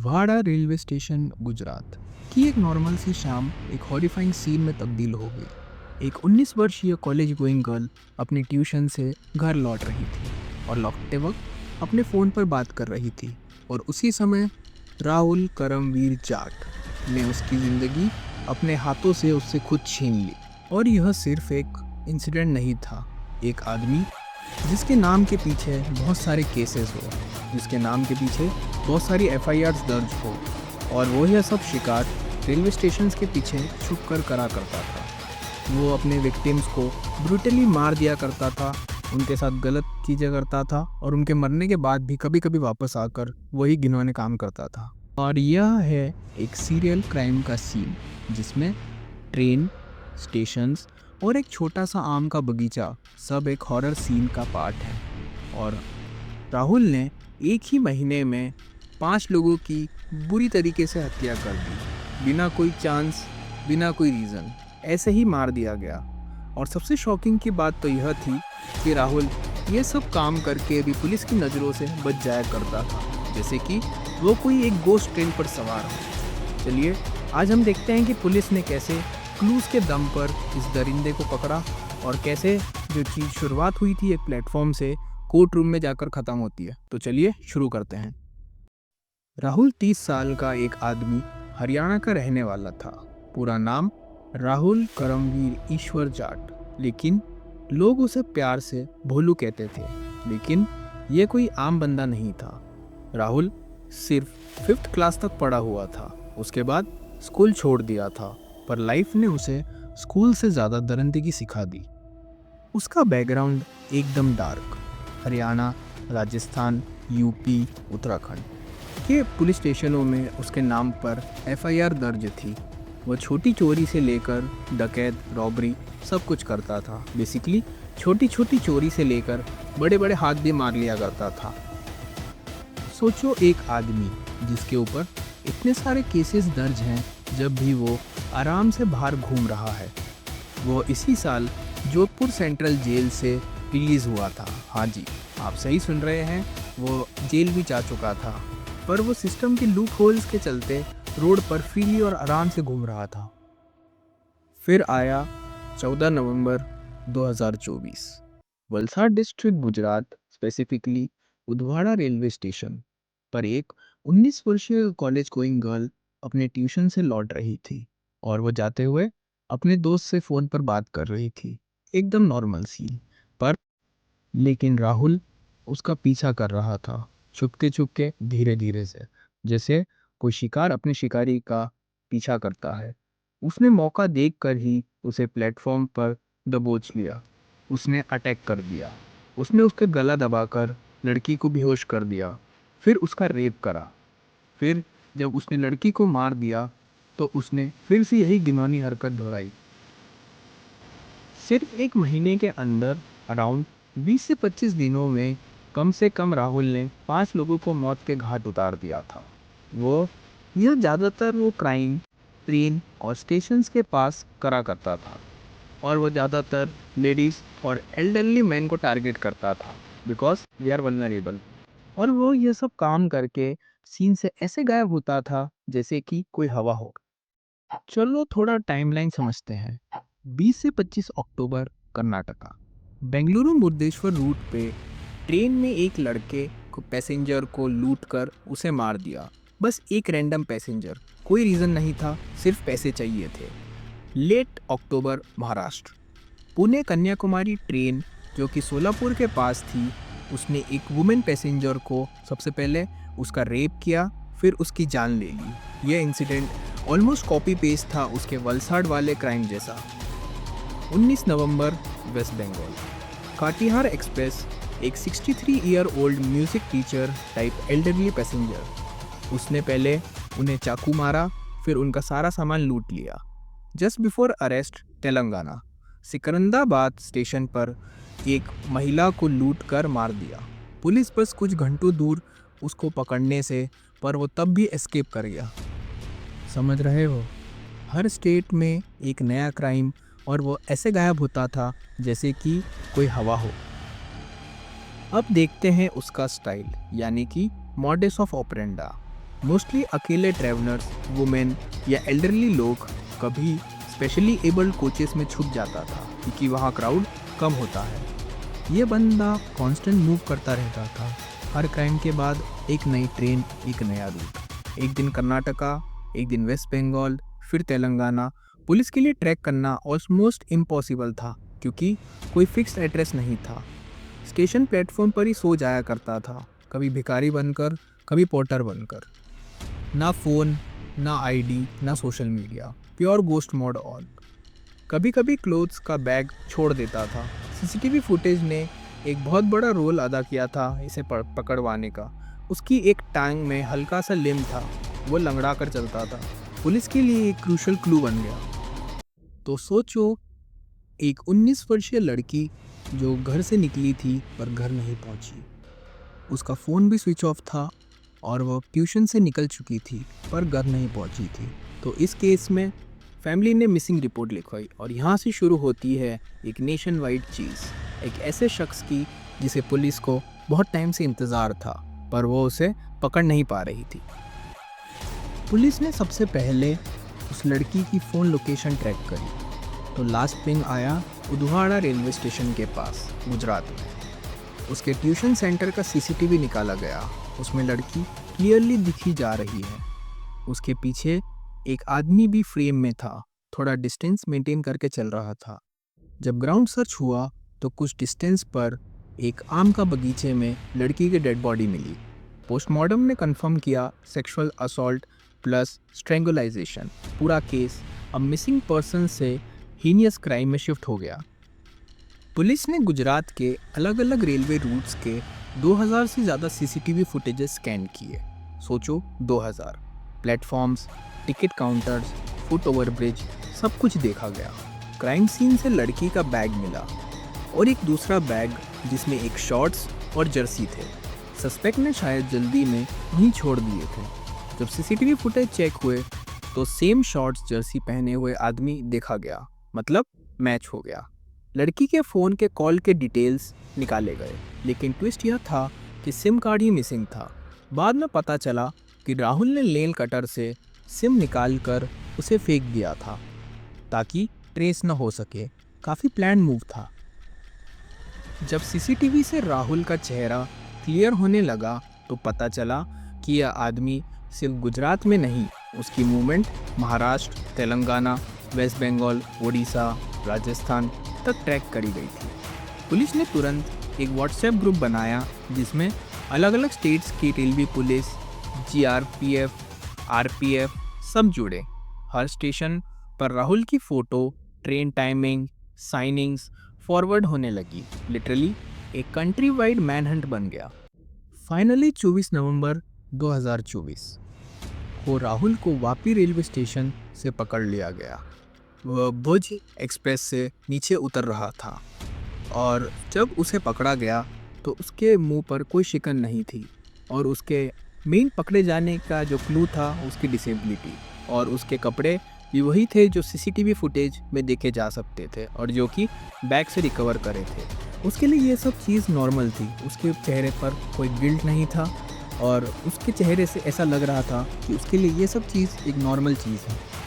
Udvada railway station Gujarat की एक normal सी शाम एक हॉरिफाइंग सीन में तब्दील हो गई। एक 19 वर्षीय कॉलेज गोइंग गर्ल अपनी ट्यूशन से घर लौट रही थी और लौटते वक्त अपने फ़ोन पर बात कर रही थी। और उसी समय राहुल करमवीर जाट ने उसकी ज़िंदगी अपने हाथों से उससे खुद छीन ली। और यह सिर्फ एक इंसिडेंट नहीं था, एक आदमी जिसके नाम के पीछे बहुत सारे केसेस हो, जिसके नाम के पीछे बहुत सारी एफआईआर्स दर्ज हो, और वो यह सब शिकार रेलवे स्टेशन के पीछे छुप कर करा करता था। वो अपने विक्टिम्स को ब्रूटली मार दिया करता था, उनके साथ गलत चीज़ें करता था और उनके मरने के बाद भी कभी कभी वापस आकर वही घिनौने काम करता था। और यह है एक सीरियल क्राइम का सीन जिसमें ट्रेन, स्टेशंस और एक छोटा सा आम का बगीचा सब एक हॉरर सीन का पार्ट है। और राहुल ने एक ही महीने में 5 लोगों की बुरी तरीके से हत्या कर दी, बिना कोई चांस, बिना कोई रीज़न, ऐसे ही मार दिया गया। और सबसे शॉकिंग की बात तो यह थी कि राहुल ये सब काम करके भी पुलिस की नज़रों से बच जाया करता था, जैसे कि वो कोई एक गोस्ट ट्रेन पर सवार हो। चलिए आज हम देखते हैं कि पुलिस ने कैसे क्लूज़ के दम पर इस दरिंदे को पकड़ा और कैसे जो चीज़ शुरुआत हुई थी एक प्लेटफॉर्म से कोर्ट रूम में जाकर ख़त्म होती है। तो चलिए शुरू करते हैं। राहुल 30 साल का एक आदमी हरियाणा का रहने वाला था। पूरा नाम राहुल करमवीर ईश्वर जाट, लेकिन लोग उसे प्यार से भोलू कहते थे। लेकिन ये कोई आम बंदा नहीं था। राहुल सिर्फ 5th क्लास तक पढ़ा हुआ था, उसके बाद स्कूल छोड़ दिया था, पर लाइफ ने उसे स्कूल से ज़्यादा दरिंदगी सिखा दी। उसका बैकग्राउंड एकदम डार्क, हरियाणा, राजस्थान, यूपी, उत्तराखंड के पुलिस स्टेशनों में उसके नाम पर एफआईआर दर्ज थी। वो छोटी चोरी से लेकर डकैत, रॉबरी सब कुछ करता था। बेसिकली छोटी छोटी चोरी से लेकर बड़े बड़े हाथ भी मार लिया करता था। सोचो एक आदमी जिसके ऊपर इतने सारे केसेस दर्ज हैं, जब भी वो आराम से बाहर घूम रहा है। वो इसी साल जोधपुर सेंट्रल जेल से रिलीज़ हुआ था। हाँ जी, आप सही सुन रहे हैं, वो जेल भी जा चुका था, पर वो सिस्टम के लूप होल्स के चलते रोड पर फ्रीली और आराम से घूम रहा था। फिर आया 14 नवंबर 2024। Valsad district Gujarat, specifically Udvada railway station पर एक 19 वर्षीय कॉलेज गोइंग गर्ल अपने ट्यूशन से लौट रही थी और वो जाते हुए अपने दोस्त से फ़ोन पर बात कर रही थी। एकदम नॉर्मल सीन, पर लेकिन राहुल उसका पीछा कर रहा था, छुपके छुपके, धीरे धीरे से, जैसे कोई शिकार अपने शिकारी का पीछा करता है। उसने मौका देखकर ही उसे प्लेटफॉर्म पर दबोच लिया। उसने अटैक कर दिया। उसने उसका गला दबाकर लड़की को बेहोश कर दिया, फिर उसका रेप करा। फिर जब उसने लड़की को मार दिया तो उसने फिर से यही घिनौनी हरकत दोहराई। सिर्फ एक महीने के अंदर अराउंड 20 से 25 दिनों में कम से कम राहुल ने 5 लोगों को मौत के घाट उतार दिया था। यह ज़्यादातर वो क्राइम ट्रेन और स्टेशंस के पास करा करता था, और वो ज़्यादातर लेडीज़ और एल्डरली मैन को टारगेट करता था, बिकॉज वी आर वल्नरेबल। और वो ये सब काम करके सीन से ऐसे गायब होता था जैसे कि कोई हवा हो। चलो थोड़ा टाइमलाइन समझते हैं। 20 से 25 अक्टूबर, कर्नाटका, बेंगलुरु मुर्देश्वर रूट पे ट्रेन में एक लड़के को पैसेंजर को लूट कर उसे मार दिया। बस एक रैंडम पैसेंजर, कोई रीज़न नहीं था, सिर्फ पैसे चाहिए थे। लेट अक्टूबर, महाराष्ट्र, पुणे कन्याकुमारी ट्रेन जो कि सोलापुर के पास थी, उसने एक वुमेन पैसेंजर को सबसे पहले उसका रेप किया, फिर उसकी जान ले ली। यह इंसिडेंट ऑलमोस्ट कॉपी पेस्ट था उसके वलसाड वाले क्राइम जैसा। 19 नवंबर, वेस्ट बंगाल, काटिहार एक्सप्रेस, एक 63 year old music teacher type elderly passenger, उसने पहले उन्हें चाकू मारा, फिर उनका सारा सामान लूट लिया। Just before arrest, Telangana, Secunderabad station पर एक महिला को लूट कर मार दिया। पुलिस बस कुछ घंटों दूर उसको पकड़ने से, पर वो तब भी एस्केप कर गया। समझ रहे हो, हर स्टेट में एक नया क्राइम, और वो ऐसे गायब होता था जैसे कि कोई हवा हो। अब देखते हैं उसका स्टाइल, यानी कि मॉडस ऑफ ऑपरेंडा। मोस्टली अकेले ट्रैवलर्स, वुमेन या एल्डरली लोग कभी स्पेशली एबल्ड कोचेस में छुप जाता था क्योंकि वहाँ क्राउड कम होता है। ये बंदा कांस्टेंट मूव करता रहता था। हर क्राइम के बाद एक नई ट्रेन, एक नया रूट। एक दिन कर्नाटका, एक दिन वेस्ट बंगाल, फिर तेलंगाना। पुलिस के लिए ट्रैक करना ऑलमोस्ट इम्पॉसिबल था क्योंकि कोई फिक्स्ड एड्रेस नहीं था। स्टेशन प्लेटफॉर्म पर ही सो जाया करता था, कभी भिखारी बनकर, कभी पोर्टर बनकर। ना फ़ोन, ना आईडी, ना social media, pure ghost mode on. कभी कभी क्लोथ्स का बैग छोड़ देता था। सीसीटीवी फुटेज ने एक बहुत बड़ा रोल अदा किया था इसे पकड़वाने का। उसकी एक टांग में हल्का सा लिम्ब था, वो लंगड़ा कर चलता था। पुलिस के लिए एक क्रूशल क्लू बन गया। तो सोचो, एक 19 वर्षीय लड़की जो घर से निकली थी पर घर नहीं पहुंची। उसका फ़ोन भी स्विच ऑफ था और वह ट्यूशन से निकल चुकी थी पर घर नहीं पहुंची थी। तो इस केस में फैमिली ने मिसिंग रिपोर्ट लिखवाई और यहाँ से शुरू होती है एक नेशन वाइड चीज़, एक ऐसे शख्स की जिसे पुलिस को बहुत टाइम से इंतज़ार था पर वो उसे पकड़ नहीं पा रही थी। पुलिस ने सबसे पहले उस लड़की की फ़ोन लोकेशन ट्रैक करी तो लास्ट पिंग आया उदवाड़ा रेलवे स्टेशन के पास, गुजरात में। उसके ट्यूशन सेंटर का सीसीटीवी निकाला गया। उसमें लड़की क्लियरली दिखी जा रही है। उसके पीछे एक आदमी भी फ्रेम में था, थोड़ा डिस्टेंस मेंटेन करके चल रहा था। जब ग्राउंड सर्च हुआ तो कुछ डिस्टेंस पर एक आम का बगीचे में लड़की की डेड बॉडी मिली। पोस्टमार्टम ने कंफर्म किया सेक्सुअल असॉल्ट प्लस स्ट्रेंगुलाइजेशन। पूरा केस अब मिसिंग पर्सन से हीनियस क्राइम में शिफ्ट हो गया। पुलिस ने गुजरात के अलग अलग रेलवे रूट्स के 2000 से ज़्यादा सीसीटीवी फुटेजेस स्कैन किए। सोचो 2000। Platforms, ticket counters, foot over bridge, सब कुछ देखा गया। क्राइम सीन से लड़की का बैग मिला और एक दूसरा बैग जिसमें एक शॉर्ट्स और जर्सी थे। सस्पेक्ट ने शायद जल्दी में वहीं छोड़ दिए थे। जब सीसीटीवी फुटेज चेक हुए तो सेम शॉर्ट्स जर्सी पहने हुए आदमी देखा गया, मतलब मैच हो गया। लड़की के फ़ोन के कॉल के डिटेल्स निकाले गए, लेकिन ट्विस्ट यह था कि सिम कार्ड ही मिसिंग था। बाद में पता चला कि राहुल ने लेन कटर से सिम निकाल कर उसे फेंक दिया था ताकि ट्रेस न हो सके। काफ़ी प्लान मूव था। जब सीसीटीवी से राहुल का चेहरा क्लियर होने लगा तो पता चला कि यह आदमी सिर्फ गुजरात में नहीं, उसकी मूवमेंट महाराष्ट्र, तेलंगाना, वेस्ट बंगाल, उड़ीसा, राजस्थान तक ट्रैक करी गई थी। पुलिस ने तुरंत एक व्हाट्सएप ग्रुप बनाया जिसमें अलग अलग स्टेट्स की रेलवे पुलिस, जीआरपीएफ, आरपीएफ सब जुड़े। हर स्टेशन पर राहुल की photo, train timing, signings forward होने लगी। लिटरली एक कंट्री वाइड मैनहंट बन गया। फाइनली 24 नवंबर 2024 को राहुल को वापी रेलवे स्टेशन से पकड़ लिया गया। वह भुज एक्सप्रेस से नीचे उतर रहा था और जब उसे पकड़ा गया तो उसके मुंह पर कोई शिकन नहीं थी और उसके मेन पकड़े जाने का जो क्लू था उसकी डिसेबिलिटी, और उसके कपड़े भी वही थे जो सीसीटीवी फुटेज में देखे जा सकते थे और जो कि बैग से रिकवर करे थे। उसके लिए ये सब चीज़ नॉर्मल थी। उसके चेहरे पर कोई गिल्ट नहीं था और उसके चेहरे से ऐसा लग रहा था कि उसके लिए ये सब चीज़ एक नॉर्मल चीज़ है।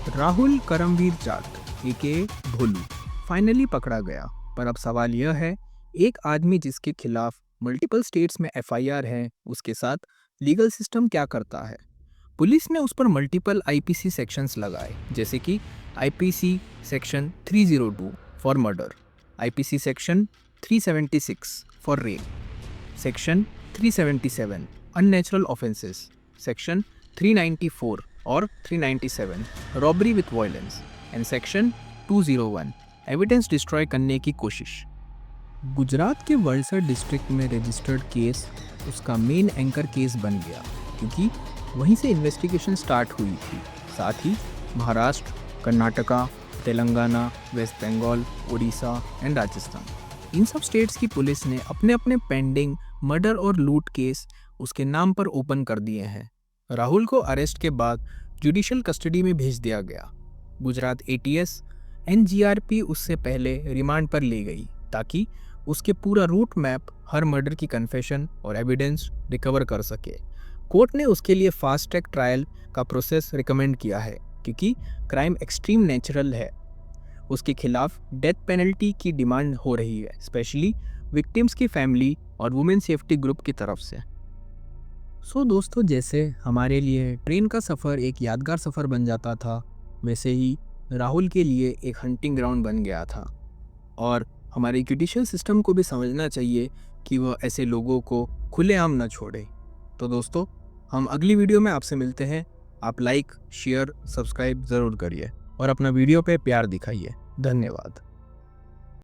राहुल करमवीर जाट एके भोलू फाइनली पकड़ा गया। पर अब सवाल यह है, एक आदमी जिसके खिलाफ मल्टीपल स्टेट्स में एफआईआर है, उसके साथ लीगल सिस्टम क्या करता है? पुलिस ने उस पर मल्टीपल आईपीसी सेक्शंस लगाए, जैसे कि IPC section 302 for murder, IPC section 376 for rape, section 377 unnatural offences, section 394 और 397 robbery with violence and section 201 evidence destroy करने की कोशिश। गुजरात के वलसड डिस्ट्रिक्ट में रजिस्टर्ड केस उसका मेन एंकर केस बन गया क्योंकि वहीं से इन्वेस्टिगेशन स्टार्ट हुई थी। साथ ही महाराष्ट्र, कर्नाटका, तेलंगाना, वेस्ट बंगाल, उड़ीसा एंड राजस्थान, इन सब स्टेट्स की पुलिस ने अपने अपने पेंडिंग मर्डर और लूट केस उसके नाम पर ओपन कर दिए हैं। राहुल को अरेस्ट के बाद जुडिशियल कस्टडी में भेज दिया गया। गुजरात एटीएस एनजीआरपी उससे पहले रिमांड पर ले गई ताकि उसके पूरा रूट मैप, हर मर्डर की कन्फेशन और एविडेंस रिकवर कर सके। कोर्ट ने उसके लिए फास्ट ट्रैक ट्रायल का प्रोसेस रिकमेंड किया है क्योंकि क्राइम एक्सट्रीम नेचुरल है। उसके खिलाफ डेथ पेनल्टी की डिमांड हो रही है, स्पेशली विक्टिम्स की फैमिली और वुमेन सेफ्टी ग्रुप की तरफ से। सो दोस्तों, जैसे हमारे लिए ट्रेन का सफ़र एक यादगार सफ़र बन जाता था, वैसे ही राहुल के लिए एक हंटिंग ग्राउंड बन गया था। और हमारे जुडिशियल सिस्टम को भी समझना चाहिए कि वह ऐसे लोगों को खुलेआम ना छोड़े। तो दोस्तों, हम अगली वीडियो में आपसे मिलते हैं। आप लाइक, शेयर, सब्सक्राइब ज़रूर करिए और अपना वीडियो पे प्यार दिखाइए। धन्यवाद।